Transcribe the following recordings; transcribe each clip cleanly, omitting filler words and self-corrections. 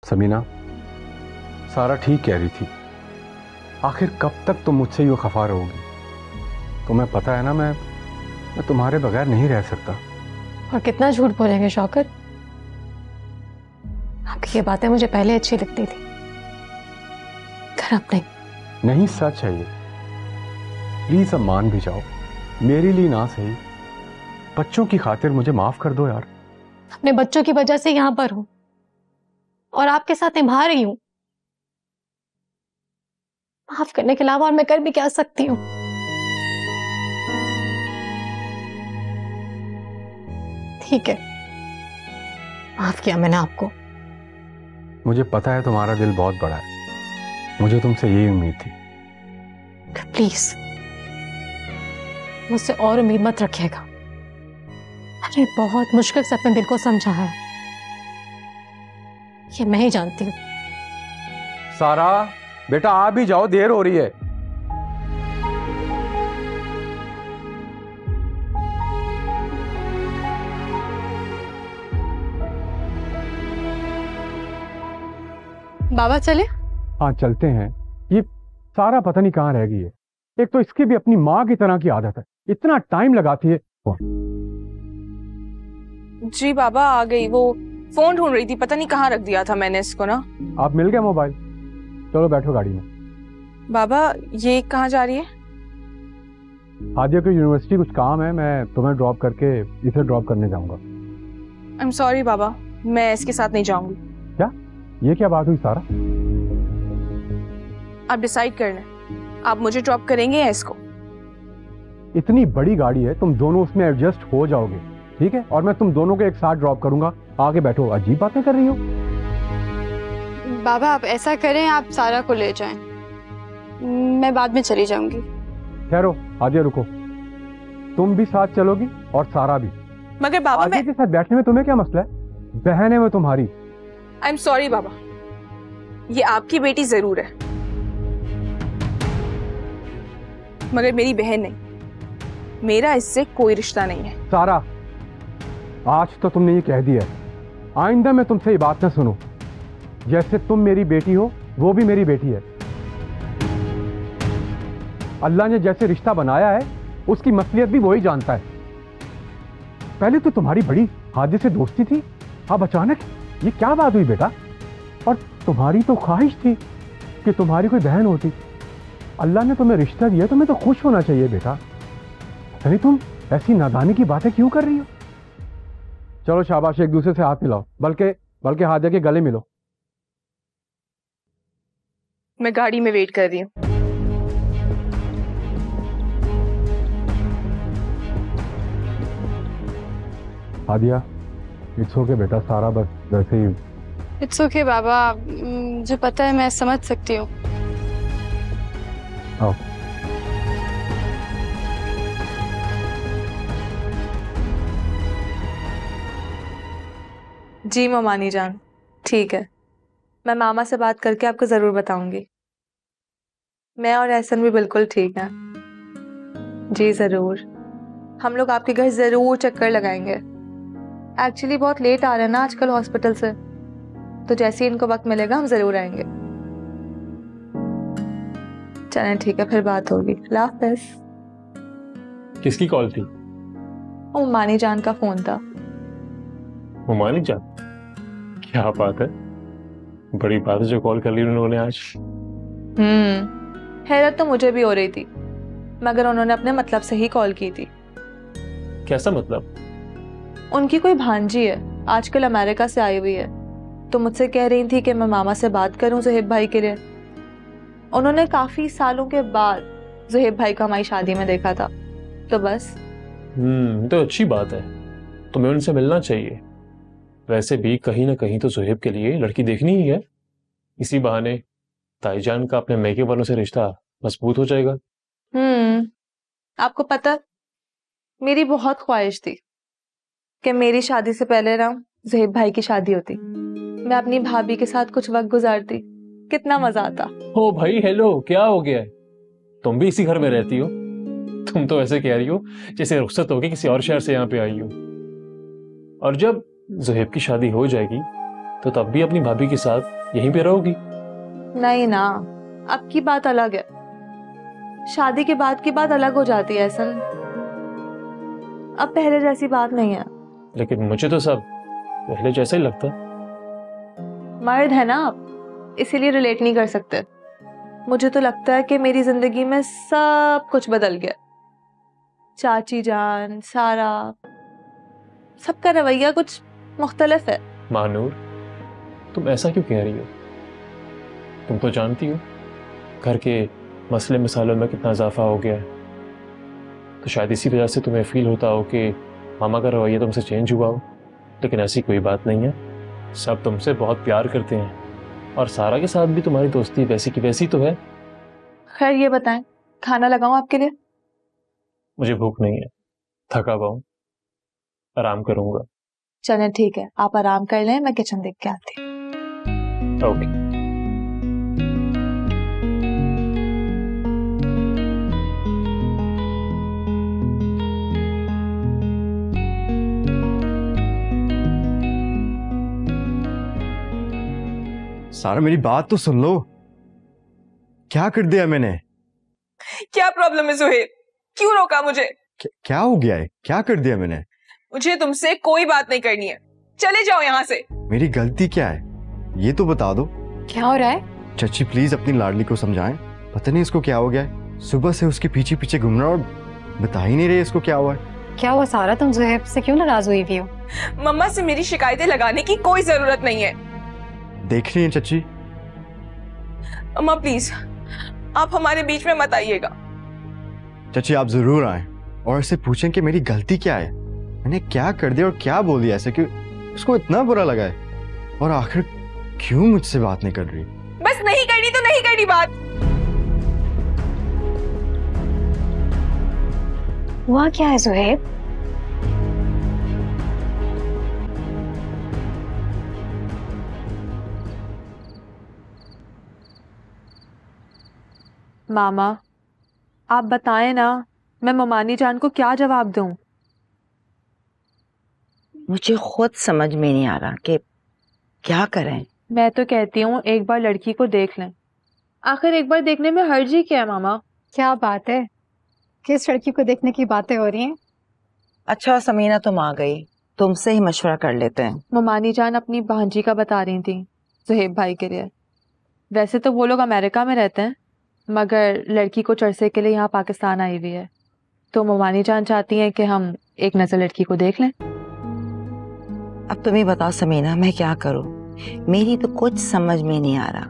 समीना, सारा ठीक कह रही थी। आखिर कब तक तुम मुझसे यूं खफा रहोगी? तुम्हें पता है ना, मैं तुम्हारे बगैर नहीं रह सकता। और कितना झूठ बोलेंगे शौकत? आपकी ये बातें मुझे पहले अच्छी लगती थी, पर अब नहीं। नहीं, सच है ये। प्लीज अब मान भी जाओ, मेरे लिए ना सही, बच्चों की खातिर मुझे माफ कर दो यार। अपने बच्चों की वजह से यहां पर हूं और आपके साथ निभा रही हूं। माफ करने के अलावा और मैं कर भी क्या सकती हूँ? ठीक है, माफ किया मैंने आपको। मुझे पता है तुम्हारा दिल बहुत बड़ा है, मुझे तुमसे यही उम्मीद थी। प्लीज मुझसे और उम्मीद मत रखिएगा। मैंने बहुत मुश्किल से अपने दिल को समझा है, ये मैं ही जानती हूँ। सारा बेटा, आ भी जाओ, देर हो रही है। बाबा चले? हाँ चलते हैं। ये सारा पता नहीं कहाँ रह गई है। एक तो इसकी भी अपनी माँ की तरह की आदत है, इतना टाइम लगाती है। जी बाबा आ गई। वो फोन ढूंढ रही थी, पता नहीं कहाँ रख दिया था मैंने इसको ना। आप मिल गए मोबाइल? चलो बैठो गाड़ी में। बाबा ये कहाँ जा रही है? हादिया की यूनिवर्सिटी कुछ काम है, मैं तुम्हें ड्रॉप करके इसे ड्रॉप करने जाऊंगा। आई एम सॉरी बाबा, मैं इसके साथ नहीं जाऊंगी। क्या? ये क्या बात हुई सारा? आप डिसाइड कर लें, आप मुझे ड्रॉप करेंगे या इसको? इतनी बड़ी गाड़ी है, तुम दोनों उसमें एडजस्ट हो जाओगे, ठीक है? और मैं तुम दोनों को एक साथ ड्रॉप करूंगा। आगे बैठो, अजीब बातें कर रही हो। बाबा आप ऐसा करें, आप सारा को ले जाएं, मैं बाद में चली जाऊंगी। ठहरो, हादिया रुको, तुम भी साथ चलोगी और सारा भी। मगर बाबा हादिया के साथ बैठने में तुम्हें क्या मसला है? बहन है वो तुम्हारी। आई एम सॉरी बाबा, ये आपकी बेटी जरूर है मगर मेरी बहन नहीं। मेरा इससे कोई रिश्ता नहीं है। सारा, आज तो तुमने ये कह दिया है, आइंदा मैं तुमसे ये बात ना सुनूं। जैसे तुम मेरी बेटी हो, वो भी मेरी बेटी है। अल्लाह ने जैसे रिश्ता बनाया है, उसकी मसलियत भी वही जानता है। पहले तो तुम्हारी बड़ी हादिया से दोस्ती थी, अब अचानक ये क्या बात हुई बेटा? और तुम्हारी तो ख्वाहिश थी कि तुम्हारी कोई बहन होती। अल्लाह ने तुम्हें रिश्ता दिया, तुम्हें तो खुश होना चाहिए बेटा। अरे तुम ऐसी नादानी की बातें क्यों कर रही हो? चलो शाबाश, एक दूसरे से हाथ मिलाओ, बल्कि हादिया के गले मिलो। मैं गाड़ी में वेट कर रही हूँ। हादिया, इट्स ओके बेटा, सारा बस वैसे ही। इट्स ओके बाबा, मुझे पता है, मैं समझ सकती हूँ। आओ। जी मामानी जान, ठीक है, मैं मामा से बात करके आपको जरूर बताऊंगी। मैं और एहसन भी बिल्कुल ठीक हैं। जी जरूर, हम लोग आपके घर जरूर चक्कर लगाएंगे। एक्चुअली बहुत लेट आ रहे हैं ना आजकल हॉस्पिटल से, तो जैसे ही इनको वक्त मिलेगा हम जरूर आएंगे। चलें ठीक है, फिर बात होगी। अल्लाह हाफ़िज़। किसकी कॉल थी? मामानी जान का फोन था। हुमानी जान, क्या बात है, बड़ी बात है जो कॉल कर ली उन्होंने आज। हैरत तो मुझे भी हो रही थी, मगर उन्होंने अपने मतलब से ही कॉल की थी। कैसा मतलब? उनकी कोई भांजी है, आजकल अमेरिका से आई हुई है, तो मुझसे कह रही थी कि मैं मामा से बात करूं जुहेब भाई के लिए। उन्होंने काफी सालों के बाद जुहेब भाई को हमारी शादी में देखा था, तो बस। तो अच्छी बात है, तुम्हें उनसे मिलना चाहिए। वैसे भी कहीं ना कहीं तो जुहेब के लिए लड़की देखनी ही है, इसी बहाने ताईजान का अपने मैके वालों से रिश्ता मजबूत हो जाएगा। आपको पता, मेरी बहुत ख्वाहिश थी कि मेरी शादी से पहले ना जुहेब भाई की शादी होती, मैं अपनी भाभी के साथ कुछ वक्त गुजारती, कितना मजा आता। ओ भाई हेलो, क्या हो गया है? तुम भी इसी घर में रहती हो? तुम तो ऐसे कह रही हो जैसे रुखसत होगी किसी और शहर से यहाँ पे आई हो। और जब जुहेब की शादी हो जाएगी तो तब भी अपनी भाभी के साथ यहीं पे रहोगी? नहीं ना, अब की बात अलग है। शादी के बाद की बात अलग हो जाती है असल। अब पहले जैसी बात नहीं है। लेकिन मुझे तो सब पहले जैसा ही लगता। मर्द है ना आप, इसीलिए रिलेट नहीं कर सकते। मुझे तो लगता है कि मेरी जिंदगी में सब कुछ बदल गया। चाची जान, सारा, सबका रवैया कुछ मुख्तलिफ है। मानूर, तुम ऐसा क्यों कह रही हो? तुम तो जानती हो घर के मसले मिसालों में कितना इजाफा हो गया है। तो शायद इसी वजह से तुम्हें फील होता हो कि मामा का रवैया तुमसे चेंज हुआ हो। लेकिन ऐसी कोई बात नहीं है। सब तुमसे बहुत प्यार करते हैं और सारा के साथ भी तुम्हारी दोस्ती वैसी की वैसी तो है। खैर ये बताएं, खाना लगाऊं आपके लिए? मुझे भूख नहीं है, थका हुआ हूं, आराम करूंगा। चलें ठीक है, आप आराम कर लें, मैं किचन देख के आती हूँ। ओके। सारा मेरी बात तो सुन लो। क्या कर दिया मैंने? क्या प्रॉब्लम है सुहेब? क्यों रोका मुझे? क्या हो गया है? क्या कर दिया मैंने? मुझे तुमसे कोई बात नहीं करनी है, चले जाओ यहाँ से। मेरी गलती क्या है ये तो बता दो। क्या हो रहा है? चाची प्लीज अपनी लाडली को समझाएं। पता नहीं इसको क्या हो गया है, सुबह से उसके पीछे पीछे घूम रहा और बता ही नहीं रहे इसको क्या हुआ है। क्या हुआ सारा, तुम ज़ुहैब से क्यों नाराज हुई हुई हो? मम्मा से मेरी शिकायतें लगाने की कोई जरूरत नहीं है। देख रही हैं चाची? अम्मा प्लीज, आप हमारे बीच में मत आइएगा। चाची आप जरूर आए और इससे पूछें कि मेरी गलती क्या है, मैंने क्या कर दिया और क्या बोल दिया ऐसे कि उसको इतना बुरा लगा है, और आखिर क्यों मुझसे बात नहीं कर रही। बस नहीं करनी तो नहीं करनी बात। हुआ क्या है ज़ुहैब? मामा आप बताएं ना, मैं ममानी जान को क्या जवाब दूं? मुझे खुद समझ में नहीं आ रहा कि क्या करें। मैं तो कहती हूँ एक बार लड़की को देख लें। आखिर एक बार देखने में हर्ज ही क्या है मामा? क्या बात है, किस लड़की को देखने की बातें हो रही हैं? अच्छा समीना तुम आ गई, तुमसे ही मशवरा कर लेते हैं। ममानी जान अपनी भांजी का बता रही थी ज़ुहैब भाई के लिए। वैसे तो वो लोग अमेरिका में रहते हैं, मगर लड़की को चर्चे के लिए यहाँ पाकिस्तान आई हुई है। तो ममानी जान चाहती हैं कि हम एक नज़र लड़की को देख लें। अब तुम ही बताओ समीना, मैं क्या करूं? मेरी तो कुछ समझ में नहीं आ रहा।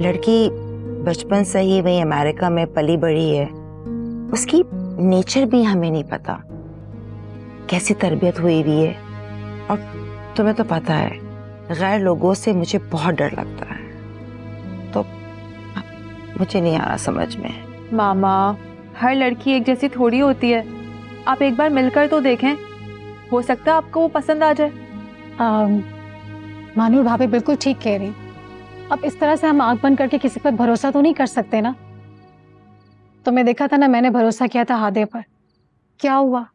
लड़की बचपन से ही वही अमेरिका में पली बड़ी है, उसकी नेचर भी हमें नहीं पता, कैसी तरबियत हुई हुई है। और तुम्हें तो पता है गैर लोगों से मुझे बहुत डर लगता है, तो मुझे नहीं आ रहा समझ में। मामा हर लड़की एक जैसी थोड़ी होती है, आप एक बार मिलकर तो देखें, हो सकता है आपको वो पसंद आ जाए। मानूर भाभी बिल्कुल ठीक कह रही। अब इस तरह से हम आंख बंद करके किसी पर भरोसा तो नहीं कर सकते ना। तुम्हें देखा था ना, मैंने भरोसा किया था हादे पर, क्या हुआ?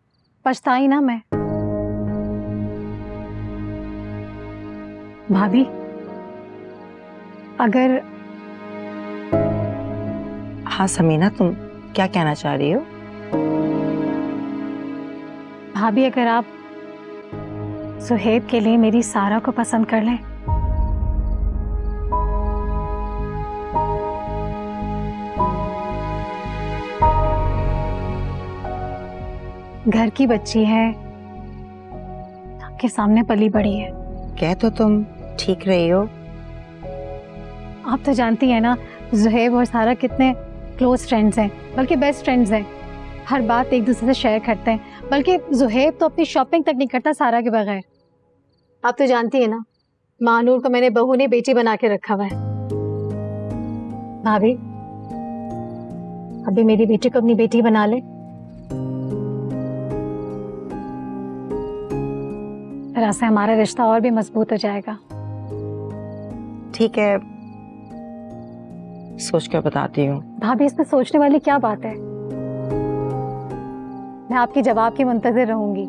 पछताई ना मैं। भाभी अगर हाँ समीना, तुम क्या कहना चाह रही हो? भाभी अगर आप ज़ुहैब के लिए मेरी सारा को पसंद कर लें, घर की बच्ची है, आपके सामने पली बड़ी है। कह तो तुम ठीक रही हो। आप तो जानती है ना ज़ुहैब और सारा कितने क्लोज फ्रेंड्स हैं, बल्कि बेस्ट फ्रेंड्स हैं। हर बात एक दूसरे से शेयर करते हैं, बल्कि ज़ुहैब तो अपनी शॉपिंग तक नहीं करता सारा के बगैर। आप तो जानती है ना, मानूर को मैंने बहू ने बेटी बना के रखा हुआ है। भाभी अभी मेरी बेटी को अपनी बेटी बना ले, तरह से हमारा रिश्ता और भी मजबूत हो जाएगा। ठीक है, सोच कर बताती हूँ। भाभी इसमें सोचने वाली क्या बात है? मैं आपके जवाब की मुंतजिर रहूंगी।